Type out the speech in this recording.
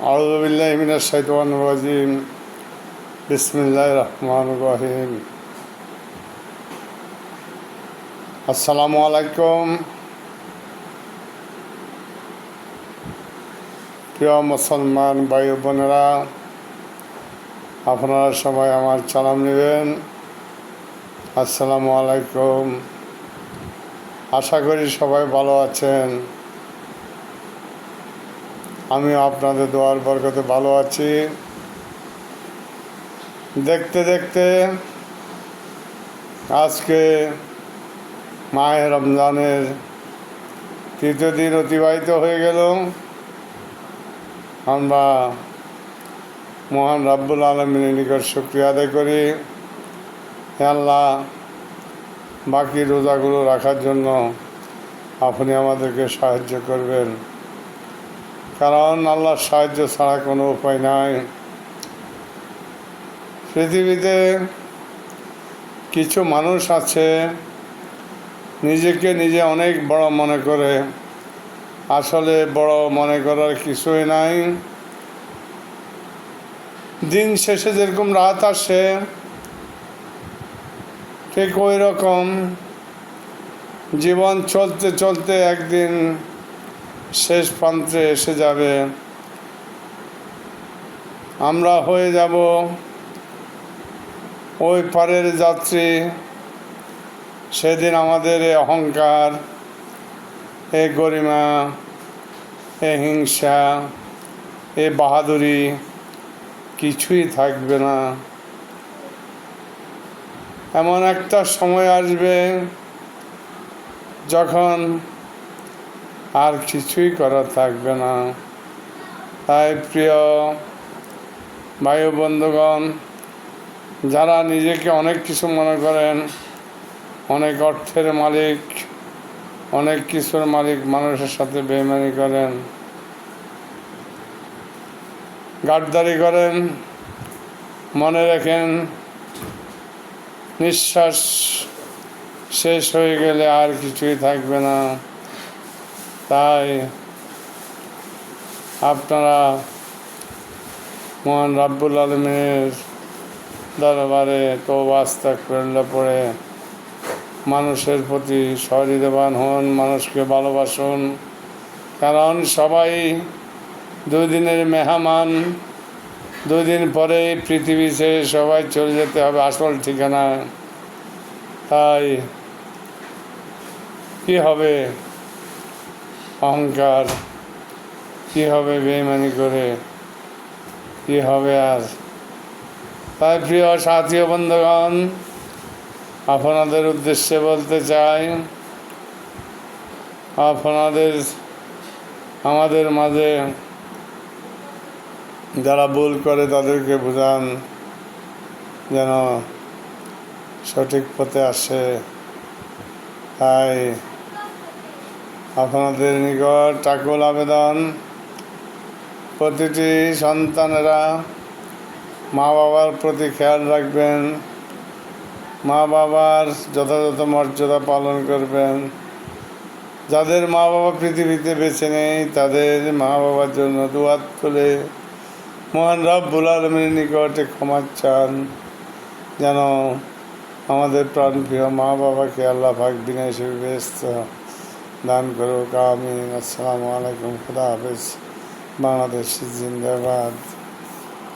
أعوذ بالله من الشيطان الرجيم بسم الله الرحمن الرحيم আসসালামু আলাইকুম প্রিয় মুসলমান ভাই বোনেরা, আপনারা সবাই আমার সালাম নেবেন। আসসালামু আলাইকুম। আশা করি সবাই ভালো আছেন। আমিও আপনাদের দোয়ার বরকতে ভালো আছি। দেখতে দেখতে আজকে মাহে রমজানের তৃতীয় দিন অতিবাহিত হয়ে গেল। আমরা মহান রাব্বুল আলামিনের নিকট শুকরিয়া আদায় করি, হে আল্লাহ, বাকি রোজাগুলো রাখার জন্য আপনি আমাদেরকে সাহায্য করবেন, কারণ আল্লাহর সাহায্য ছাড়া কোনো উপায় নাই। পৃথিবীতে কিছু মানুষ আছে নিজেকে নিজে অনেক বড় মনে করে, আসলে বড় মনে করার কিছুই নাই। দিন শেষে যেরকম রাত আসে ঠিক ওই রকম জীবন চলতে চলতে একদিন শেষ প্রান্তে এসে যাবে। আমরা হয়ে যাব ওই পারের যাত্রী। সেদিন আমাদের এ অহংকার, এ গরিমা, এ হিংসা, এ বাহাদুরি কিছুই থাকবে না। এমন একটা সময় আসবে যখন আর কিছুই করার থাকবে না। তাই প্রিয় ভাই বন্ধুগণ, যারা নিজেকে অনেক কিছু মনে করেন, অনেক অর্থের মালিক, অনেক কিছুর মালিক, মানুষের সাথে বেইমানি করেন, গাদ্দারি করেন, মনে রাখেন নিঃশ্বাস শেষ হয়ে গেলে আর কিছুই থাকবে না। তাই আপনারা মহান রাব্বুল আলামিনের দরবারে তওবা আস্তাগফিরুল্লাহ পড়ে মানুষের প্রতি সহৃদয়বান হন, মানুষকে ভালোবাসুন, কারণ সবাই দুদিনের মেহমান। দুদিন পরে পৃথিবী ছেড়ে সবাই চলে যেতে হবে আসল ঠিকানা। তাই কি হবে অহংকার, কি হবে বেঈমানি করে, কি হবে আর। তাই প্রিয় সাথী বন্ধুগণ, আপনাদের উদ্দেশ্যে বলতে চাই, আপনাদের আমাদের মাঝে যারা ভুল করে তাদেরকে বোঝান যেন সঠিক পথে আসে। তাই আপনাদের নিকট আকুল আবেদন, প্রতিটি সন্তানেরা মা বাবার প্রতি খেয়াল রাখবেন, মা বাবার যথাযথ মর্যাদা পালন করবেন। যাদের মা বাবা পৃথিবীতে বেঁচে নেই তাদের মা বাবার জন্য দুয়াত খুলে মহান রাব্বুল আলামিনের নিকটে ক্ষমা চান, যেন আমাদের প্রাণপ্রিয় মা বাবাকে আল্লাহ পাক বিনয় বেহেশত দান করুক। আমিন। আসসালামু আলাইকুম। খুদা হাফেজ। বাংলাদেশ জিন্দাবাদ।